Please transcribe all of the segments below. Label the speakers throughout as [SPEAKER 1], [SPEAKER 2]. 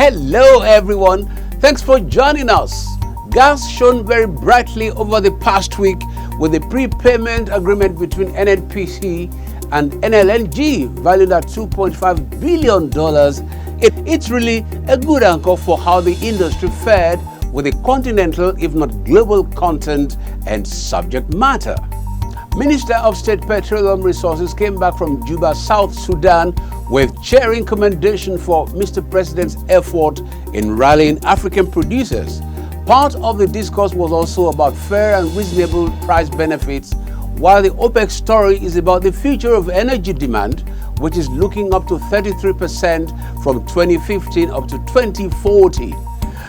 [SPEAKER 1] Hello everyone, thanks for joining us. Gas shone very brightly over the past week with the prepayment agreement between NNPC and NLNG valued at $2.5 billion. It's really a good anchor for how the industry fared with the continental, if not global, content and subject matter. Minister of State Petroleum Resources came back from Juba, South Sudan, with cheering commendation for Mr. President's effort in rallying African producers. Part of the discourse was also about fair and reasonable price benefits, while the OPEC story is about the future of energy demand, which is looking up to 33% from 2015 up to 2040.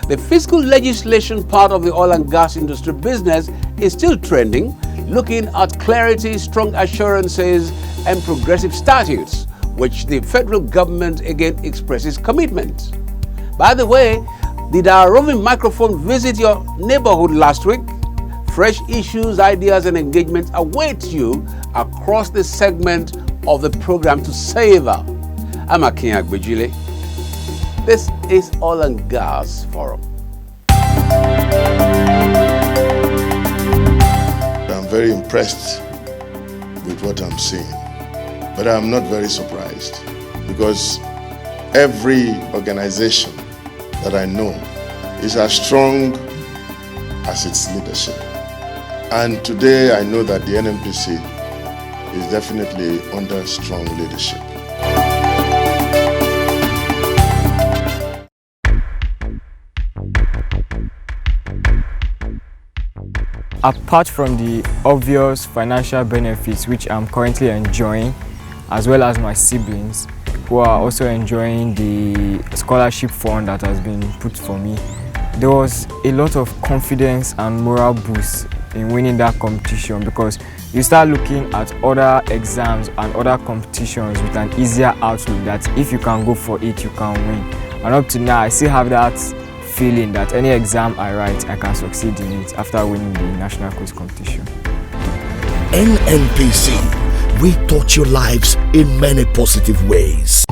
[SPEAKER 1] The fiscal legislation part of the oil and gas industry business is still trending, looking at clarity, strong assurances, and progressive statutes, which the federal government again expresses commitment. By the way, did our roving microphone visit your neighborhood last week? Fresh issues, ideas, and engagements await you across the segment of the program to savor. I'm Akin Agbejile. This is Oil and Gas Forum.
[SPEAKER 2] I'm very impressed with what I'm seeing, but I'm not very surprised because every organization that I know is as strong as its leadership. And today I know that the NNPC is definitely under strong leadership.
[SPEAKER 3] Apart from the obvious financial benefits which I'm currently enjoying, as well as my siblings who are also enjoying the scholarship fund that has been put for me, there was a lot of confidence and moral boost in winning that competition, because you start looking at other exams and other competitions with an easier outlook that if you can go for it, you can win. And up to now, I still have that feeling that any exam I write, I can succeed in it after winning the national quiz competition.
[SPEAKER 4] NNPC, we touch your lives in many positive ways.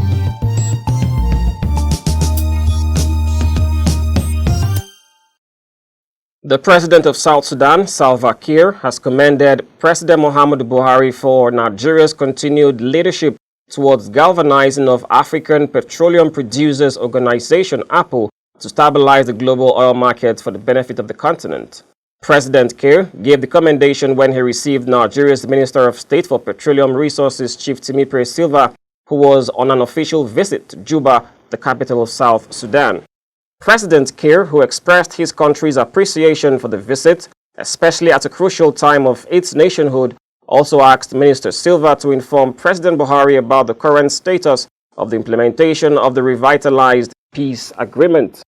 [SPEAKER 5] The president of South Sudan, Salva Kiir, has commended President Muhammadu Buhari for Nigeria's continued leadership towards galvanizing of African Petroleum Producers Organization, APO, to stabilize the global oil market for the benefit of the continent. President Kiir gave the commendation when he received Nigeria's Minister of State for Petroleum Resources, Chief Timipre Silva, who was on an official visit to Juba, the capital of South Sudan. President Kiir, who expressed his country's appreciation for the visit, especially at a crucial time of its nationhood, also asked Minister Silva to inform President Buhari about the current status of the implementation of the revitalized peace agreement.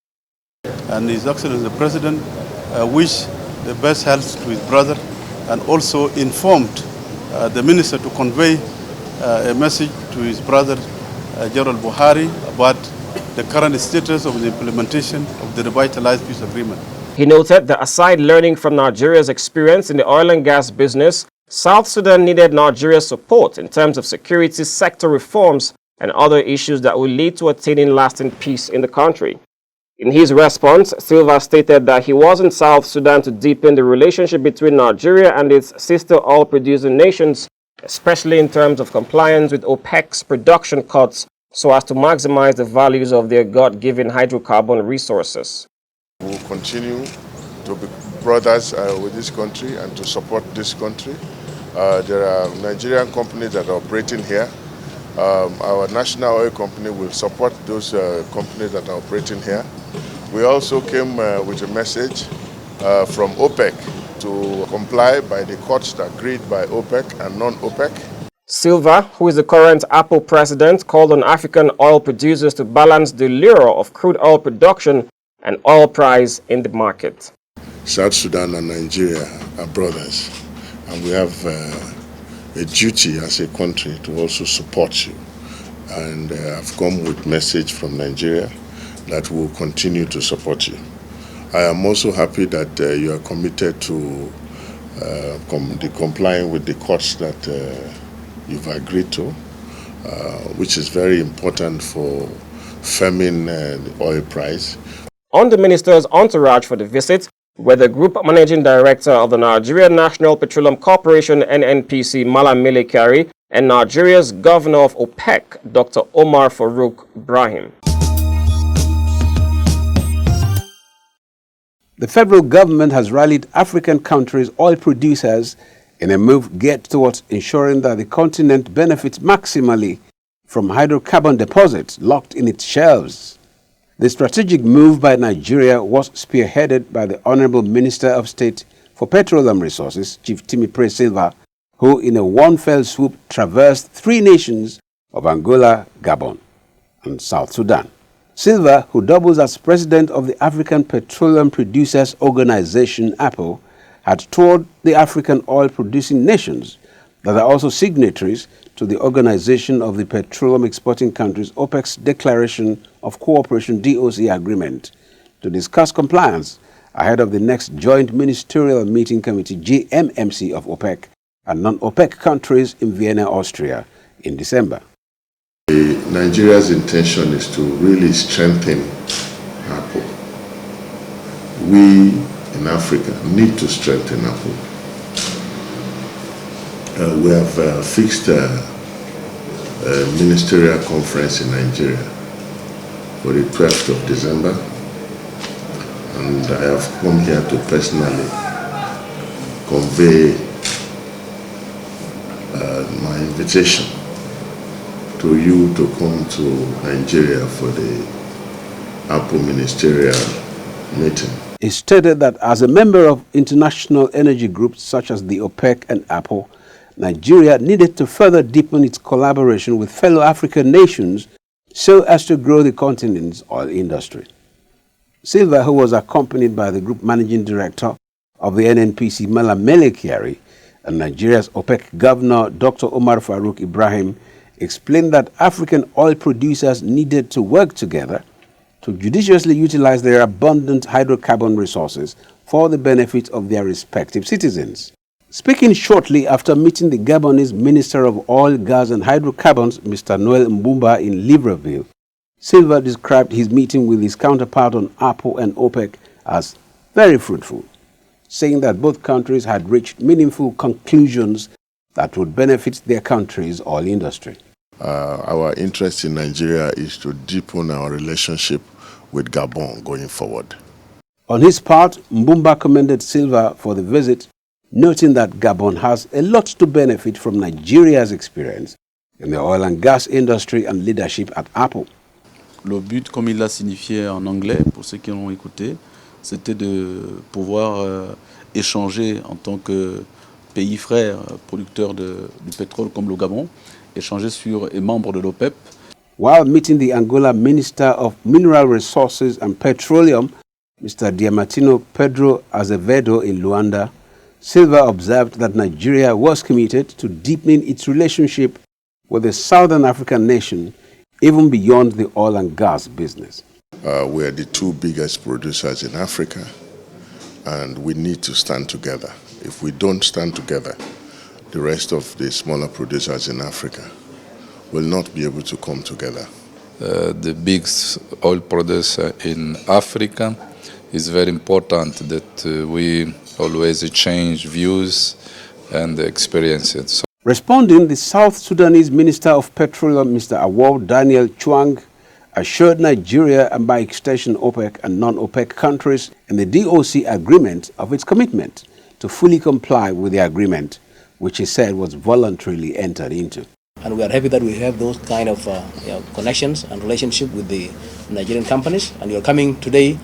[SPEAKER 6] And His Excellency the President wished the best health to his brother, and also informed the minister to convey a message to his brother General Buhari about the current status of the implementation of the revitalized peace agreement.
[SPEAKER 5] He noted that aside learning from Nigeria's experience in the oil and gas business, South Sudan needed Nigeria's support in terms of security sector reforms and other issues that will lead to attaining lasting peace in the country. In his response, Silva stated that he was in South Sudan to deepen the relationship between Nigeria and its sister oil-producing nations, especially in terms of compliance with OPEC's production cuts, so as to maximize the values of their God-given hydrocarbon resources.
[SPEAKER 2] We will continue to be brothers with this country and to support this country. There are Nigerian companies that are operating here. Our national oil company will support those companies that are operating here. We also came with a message from OPEC to comply by the cuts agreed by OPEC and non-OPEC.
[SPEAKER 5] Silva, who is the current APO president, called on African oil producers to balance the lure of crude oil production and oil price in the market.
[SPEAKER 2] South Sudan and Nigeria are brothers, and we have a duty as a country to also support you. And I've come with a message from Nigeria that will continue to support you. I am also happy that you are committed to complying with the cuts that you've agreed to, which is very important for firming the oil price.
[SPEAKER 5] On the minister's entourage for the visit were the Group Managing Director of the Nigerian National Petroleum Corporation NNPC, Malam Mele Kyari, and Nigeria's Governor of OPEC, Dr. Omar Farouk Ibrahim.
[SPEAKER 1] The federal government has rallied African countries' oil producers in a move geared towards ensuring that the continent benefits maximally from hydrocarbon deposits locked in its shelves. The strategic move by Nigeria was spearheaded by the Honorable Minister of State for Petroleum Resources, Chief Timipre Silva, who in a one-fell swoop traversed 3 nations of Angola, Gabon, and South Sudan. Silva, who doubles as president of the African Petroleum Producers Organization, APO, had toured the African oil-producing nations that are also signatories to the Organization of the Petroleum Exporting Countries, OPEC's Declaration of Cooperation DOC agreement to discuss compliance ahead of the next Joint Ministerial Meeting Committee GMMC of OPEC and non-OPEC countries in Vienna, Austria in December.
[SPEAKER 2] Nigeria's intention is to really strengthen APO. We in Africa need to strengthen APO. We have fixed a ministerial conference in Nigeria for the 12th of December, and I have come here to personally convey my invitation to you to come to Nigeria for the APO ministerial meeting.
[SPEAKER 1] He stated that as a member of international energy groups such as the OPEC and APO, Nigeria needed to further deepen its collaboration with fellow African nations so as to grow the continent's oil industry. Silva, who was accompanied by the Group Managing Director of the NNPC, Malam Mele Kyari, and Nigeria's OPEC Governor, Dr. Omar Farouk Ibrahim, explained that African oil producers needed to work together to judiciously utilize their abundant hydrocarbon resources for the benefit of their respective citizens. Speaking shortly after meeting the Gabonese Minister of Oil, Gas and Hydrocarbons, Mr. Noel Mbumba, in Libreville, Silva described his meeting with his counterpart on APO and OPEC as very fruitful, saying that both countries had reached meaningful conclusions that would benefit their country's oil industry.
[SPEAKER 2] Our interest in Nigeria is to deepen our relationship with Gabon going forward.
[SPEAKER 1] On his part, Mbumba commended Silva for the visit, noting that Gabon has a lot to benefit from Nigeria's experience in the oil and gas industry and leadership at APO.
[SPEAKER 7] Le but, comme il l'a signifié en anglais, pour ceux qui l'ont écouté, c'était de pouvoir échanger en tant que pays frère, producteur du pétrole comme le Gabon, échanger sur et membre de l'OPEP.
[SPEAKER 1] While meeting the Angola Minister of Mineral Resources and Petroleum, Mr. Diamantino Pedro Azevedo in Luanda, Silva observed that Nigeria was committed to deepening its relationship with the Southern African nation, even beyond the oil and gas business.
[SPEAKER 2] We are the 2 biggest producers in Africa, and we need to stand together. If we don't stand together, the rest of the smaller producers in Africa will not be able to come together.
[SPEAKER 8] The big oil producer in Africa, is very important that we always exchange views and experiences. So
[SPEAKER 1] Responding, the South Sudanese Minister of Petroleum, Mr. Awad Daniel Chuang, assured Nigeria and by extension OPEC and non-OPEC countries in the DOC agreement of its commitment to fully comply with the agreement, which he said was voluntarily entered into.
[SPEAKER 9] And we are happy that we have those kind of connections and relationship with the Nigerian companies. And your coming today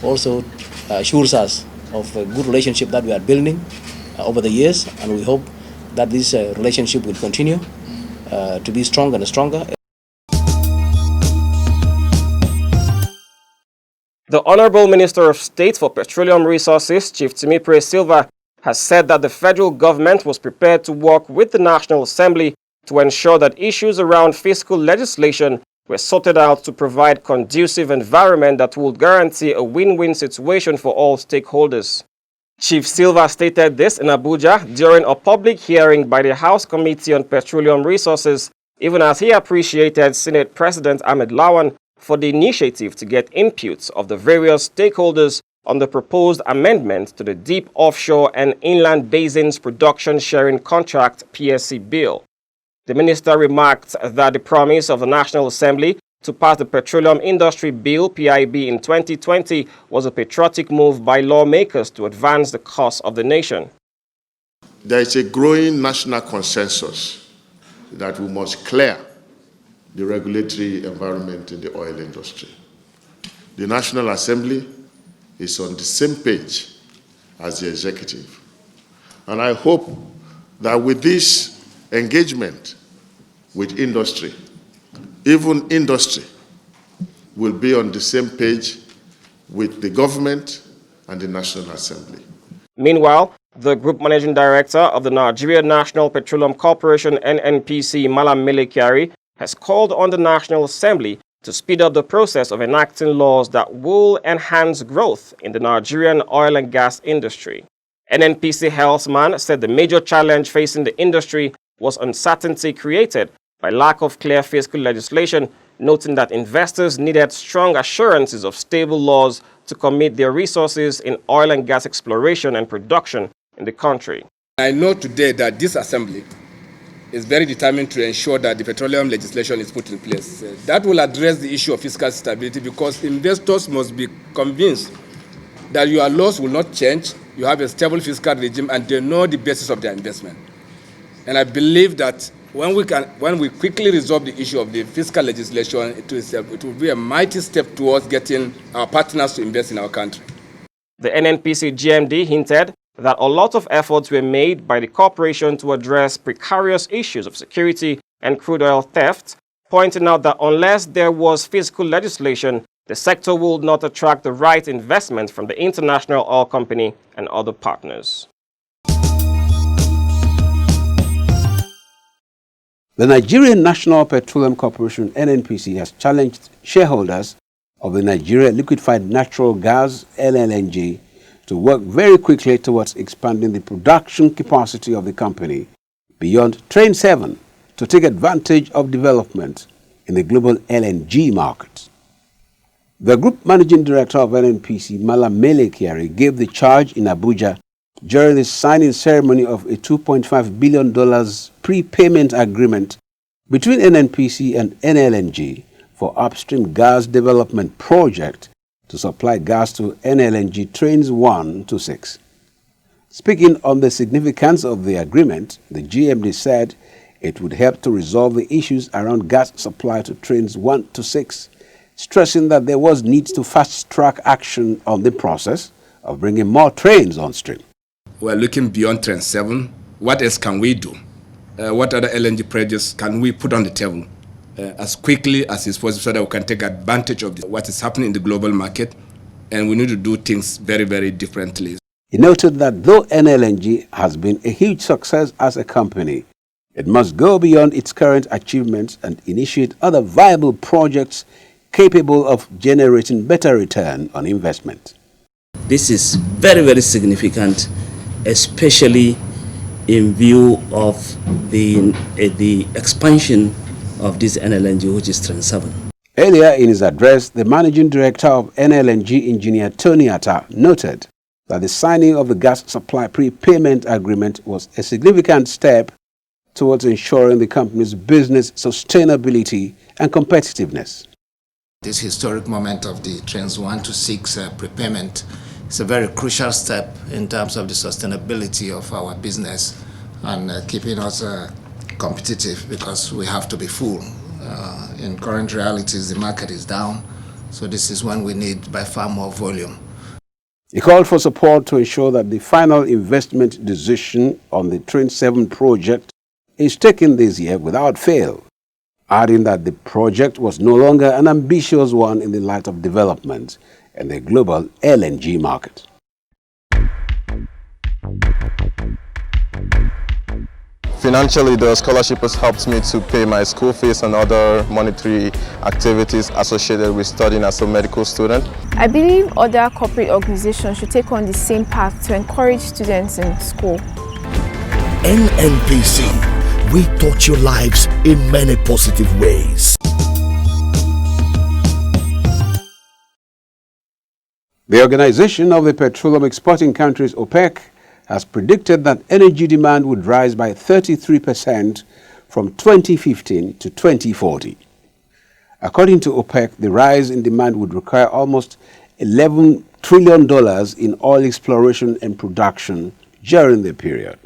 [SPEAKER 9] also assures us of a good relationship that we are building over the years, and we hope that this relationship will continue to be stronger and stronger.
[SPEAKER 5] The Honorable Minister of State for Petroleum Resources, Chief Timipre Silva, has said that the federal government was prepared to work with the National Assembly to ensure that issues around fiscal legislation were sorted out to provide conducive environment that would guarantee a win-win situation for all stakeholders. Chief Silva stated this in Abuja during a public hearing by the House Committee on Petroleum Resources, even as he appreciated Senate President Ahmed Lawan for the initiative to get inputs of the various stakeholders on the proposed amendment to the Deep Offshore and Inland Basins Production Sharing Contract (PSC) bill. The minister remarked that the promise of the National Assembly to pass the Petroleum Industry Bill (PIB) in 2020 was a patriotic move by lawmakers to advance the cause of the nation.
[SPEAKER 2] There is a growing national consensus that we must clear the regulatory environment in the oil industry. The National Assembly is on the same page as the executive. And I hope that with this engagement with industry, even industry will be on the same page with the government and the National Assembly.
[SPEAKER 5] Meanwhile, the Group Managing Director of the Nigeria National Petroleum Corporation (NNPC), Malam Mele Kyari, has called on the National Assembly to speed up the process of enacting laws that will enhance growth in the Nigerian oil and gas industry. NNPC Healthman said the major challenge facing the industry was uncertainty created by lack of clear fiscal legislation, noting that investors needed strong assurances of stable laws to commit their resources in oil and gas exploration and production in the country.
[SPEAKER 10] I know today that this assembly is very determined to ensure that the petroleum legislation is put in place. That will address the issue of fiscal stability, because investors must be convinced that your laws will not change, you have a stable fiscal regime, and they know the basis of their investment. And I believe that when we quickly resolve the issue of the fiscal legislation, it will be a mighty step towards getting our partners to invest in our country.
[SPEAKER 5] The NNPC GMD hinted that a lot of efforts were made by the corporation to address precarious issues of security and crude oil theft, pointing out that unless there was fiscal legislation, the sector would not attract the right investment from the International Oil Company and other partners.
[SPEAKER 1] The Nigerian National Petroleum Corporation (NNPC) has challenged shareholders of the Nigeria Liquefied Natural Gas (NLNG) to work very quickly towards expanding the production capacity of the company beyond Train 7 to take advantage of development in the global LNG market. The Group Managing Director of NNPC, Malam Mele Kyari, gave the charge in Abuja during the signing ceremony of a $2.5 billion prepayment agreement between NNPC and NLNG for upstream gas development project to supply gas to NLNG trains 1 to 6. Speaking on the significance of the agreement, the GMD said it would help to resolve the issues around gas supply to trains 1 to 6, stressing that there was need to fast-track action on the process of bringing more trains on stream.
[SPEAKER 10] We're looking beyond Train 7. What else can we do? What other LNG projects can we put on the table as quickly as is possible so that we can take advantage of what is happening in the global market, and we need to do things very, very differently.
[SPEAKER 1] He noted that though NLNG has been a huge success as a company, it must go beyond its current achievements and initiate other viable projects capable of generating better return on investment.
[SPEAKER 11] This is very, very significant, especially in view of the expansion of this NLNG, which is Train 7.
[SPEAKER 1] Earlier in his address, the Managing Director of NLNG, Engineer Tony Atta, noted that the signing of the gas supply prepayment agreement was a significant step towards ensuring the company's business sustainability and competitiveness.
[SPEAKER 12] This historic moment of the Trains 1 to 6 prepayment is a very crucial step in terms of the sustainability of our business and keeping us competitive, because we have to be full. In current realities, the market is down, so this is when we need by far more volume.
[SPEAKER 1] He called for support to ensure that the final investment decision on the Train 7 project is taken this year without fail, adding that the project was no longer an ambitious one in the light of development in the global LNG market.
[SPEAKER 13] Financially, the scholarship has helped me to pay my school fees and other monetary activities associated with studying as a medical student.
[SPEAKER 14] I believe other corporate organizations should take on the same path to encourage students in school.
[SPEAKER 4] NNPC, we touch your lives in many positive ways.
[SPEAKER 1] The Organization of the Petroleum Exporting Countries, OPEC, has predicted that energy demand would rise by 33% from 2015 to 2040. According to OPEC, the rise in demand would require almost $11 trillion in oil exploration and production during the period.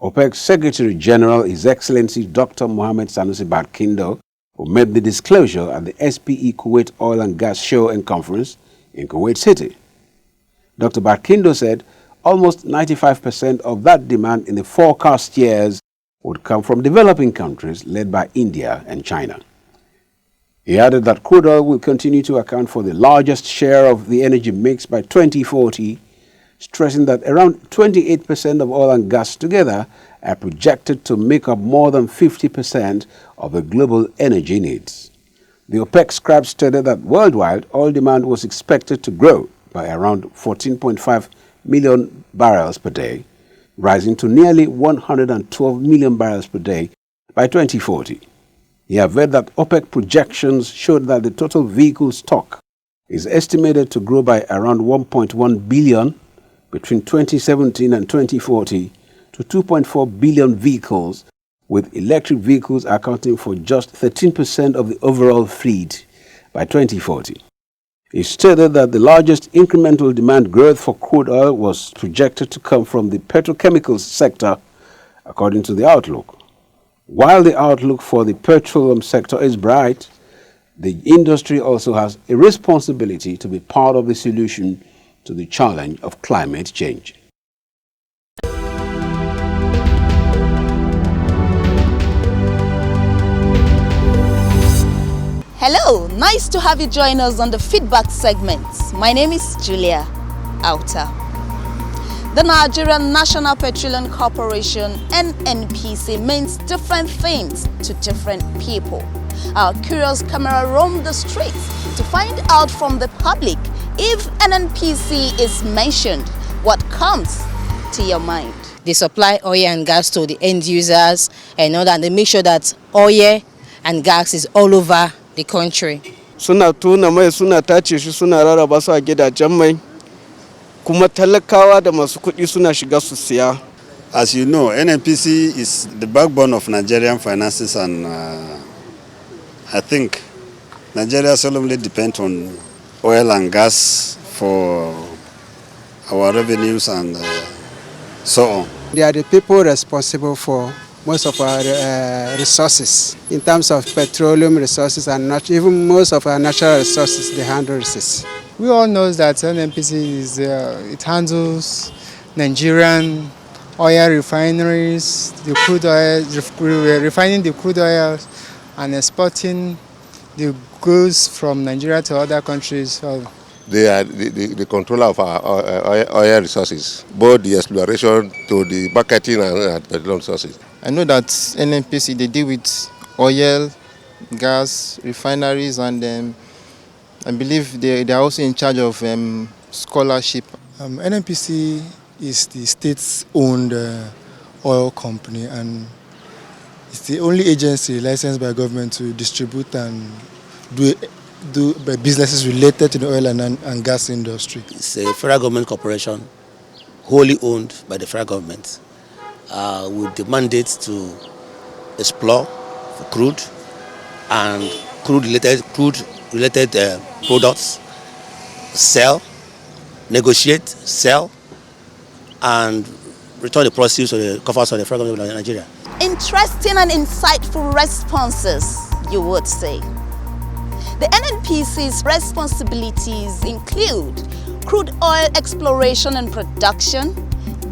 [SPEAKER 1] OPEC Secretary General, His Excellency Dr. Mohammed Sanusi Barkindo, who made the disclosure at the SPE Kuwait Oil and Gas Show and Conference in Kuwait City. Dr. Barkindo said almost 95% of that demand in the forecast years would come from developing countries led by India and China. He added that crude oil will continue to account for the largest share of the energy mix by 2040, stressing that around 28% of oil and gas together are projected to make up more than 50% of the global energy needs. The OPEC scribe stated that worldwide oil demand was expected to grow by around 14.5 million barrels per day, rising to nearly 112 million barrels per day by 2040. He averred that OPEC projections showed that the total vehicle stock is estimated to grow by around 1.1 billion between 2017 and 2040 to 2.4 billion vehicles, with electric vehicles accounting for just 13% of the overall fleet by 2040. He stated that the largest incremental demand growth for crude oil was projected to come from the petrochemicals sector, according to the outlook. While the outlook for the petroleum sector is bright, the industry also has a responsibility to be part of the solution to the challenge of climate change.
[SPEAKER 15] Hello, nice to have you join us on the feedback segment. My name is Julia Auta. The Nigerian National Petroleum Corporation, NNPC, means different things to different people. Our curious camera roamed the streets to find out from the public if NNPC is mentioned. What comes to your mind?
[SPEAKER 16] They supply oil and gas to the end users and all that. They make sure that oil and gas is all over the country.
[SPEAKER 17] Suna tuna mai, suna tace shi, suna rarraba su a gidajen mai. Kuma talakawa da masu kuɗi suna shiga su siya.
[SPEAKER 6] As you know, NNPC is the backbone of Nigerian finances, and I think Nigeria solemnly depends on oil and gas for our revenues and so on.
[SPEAKER 17] They are the people responsible for most of our resources, in terms of petroleum resources and even most of our natural resources, they handle this.
[SPEAKER 18] We all know that NNPC is it handles Nigerian oil refineries, the crude oil, refining the crude oil and exporting the goods from Nigeria to other countries.
[SPEAKER 19] They are the controller of our oil resources, both the exploration to the marketing and petroleum resources.
[SPEAKER 20] I know that NNPC, they deal with oil, gas, refineries, and I believe they are also in charge of scholarship.
[SPEAKER 18] NNPC is the state's-owned oil company, and it's the only agency licensed by government to distribute and do businesses related to the oil and gas industry.
[SPEAKER 21] It's a federal government corporation, wholly owned by the federal government, with the mandate to explore for crude and crude-related products, sell, negotiate, sell, and return the proceeds to the coffers of the federal government of Nigeria.
[SPEAKER 15] Interesting and insightful responses, you would say. The NNPC's responsibilities include crude oil exploration and production,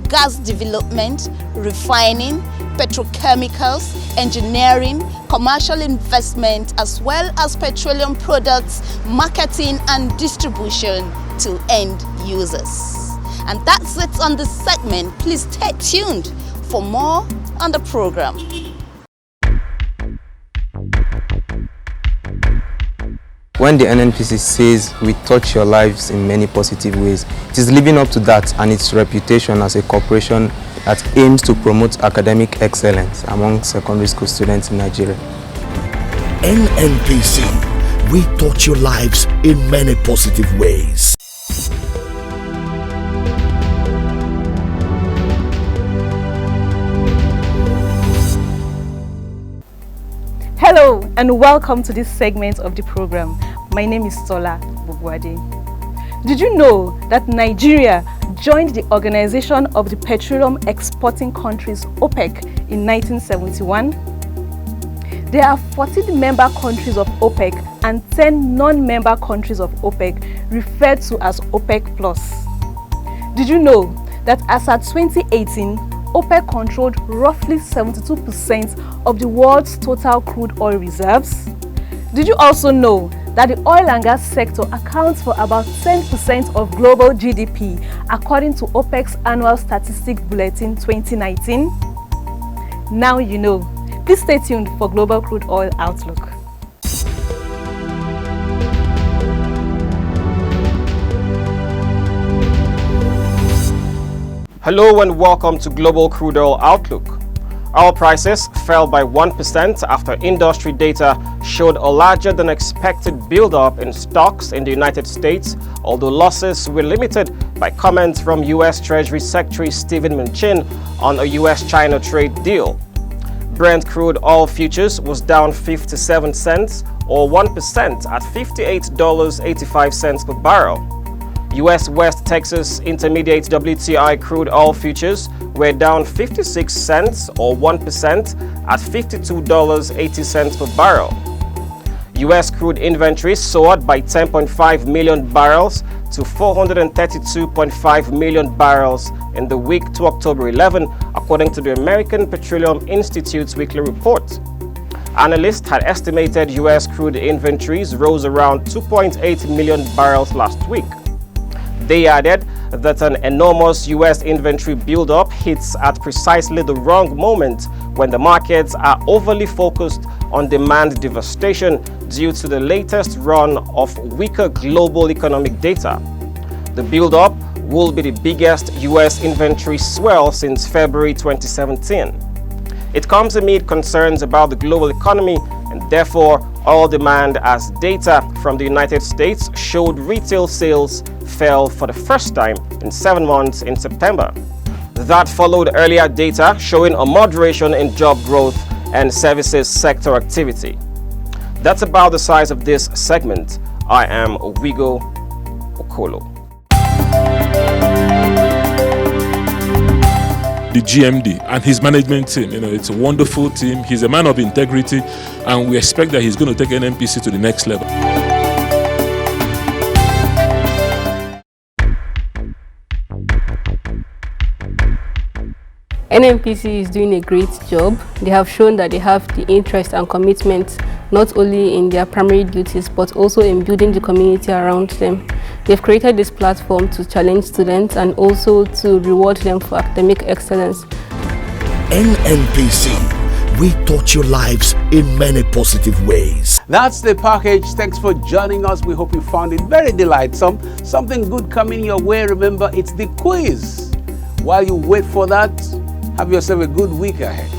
[SPEAKER 15] gas development, refining, petrochemicals, engineering, commercial investment, as well as petroleum products, marketing and distribution to end users. And that's it on this segment. Please stay tuned for more on the program.
[SPEAKER 3] When the NNPC says we touch your lives in many positive ways, it is living up to that and its reputation as a corporation that aims to promote academic excellence among secondary school students in Nigeria.
[SPEAKER 4] NNPC, we touch your lives in many positive ways.
[SPEAKER 7] and welcome to this segment of the program. My name is Tola Bugwade. Did you know that Nigeria joined the Organization of the Petroleum Exporting Countries, OPEC, in 1971? There are 14 member countries of OPEC and 10 non-member countries of OPEC, referred to as OPEC+. Did you know that as at 2018, OPEC controlled roughly 72% of the world's total crude oil reserves? Did you also know that the oil and gas sector accounts for about 10% of global GDP, according to OPEC's Annual Statistics Bulletin 2019? Now you know. Please stay tuned for Global Crude Oil Outlook.
[SPEAKER 5] Hello and welcome to Global Crude Oil Outlook. Oil prices fell by 1% after industry data showed a larger than expected build-up in stocks in the United States, although losses were limited by comments from U.S. Treasury Secretary Steven Mnuchin on a U.S.-China trade deal. Brent crude oil futures was down 57 cents or 1% at $58.85 per barrel. U.S. West Texas Intermediate WTI crude oil futures were down 56 cents or 1% at $52.80 per barrel. U.S. crude inventories soared by 10.5 million barrels to 432.5 million barrels in the week to October 11, according to the American Petroleum Institute's weekly report. Analysts had estimated U.S. crude inventories rose around 2.8 million barrels last week. They added that an enormous U.S. inventory buildup hits at precisely the wrong moment when the markets are overly focused on demand devastation due to the latest run of weaker global economic data. The buildup will be the biggest U.S. inventory swell since February 2017. It comes amid concerns about the global economy and therefore oil demand, as data from the United States showed retail sales fell for the first time in 7 months in September. That followed earlier data showing a moderation in job growth and services sector activity. That's about the size of this segment. I am Wigo Okolo.
[SPEAKER 22] The GMD and his management team, it's a wonderful team. He's a man of integrity, and we expect that he's going to take NNPC to the next level.
[SPEAKER 23] NNPC is doing a great job. They have shown that they have the interest and commitment not only in their primary duties but also in building the community around them. They've created this platform to challenge students and also to reward them for academic excellence.
[SPEAKER 4] NNPC, we touch your lives in many positive ways.
[SPEAKER 1] That's the package. Thanks for joining us. We hope you found it very delightsome. Something good coming your way. Remember, it's the quiz. While you wait for that, have yourself a good week ahead.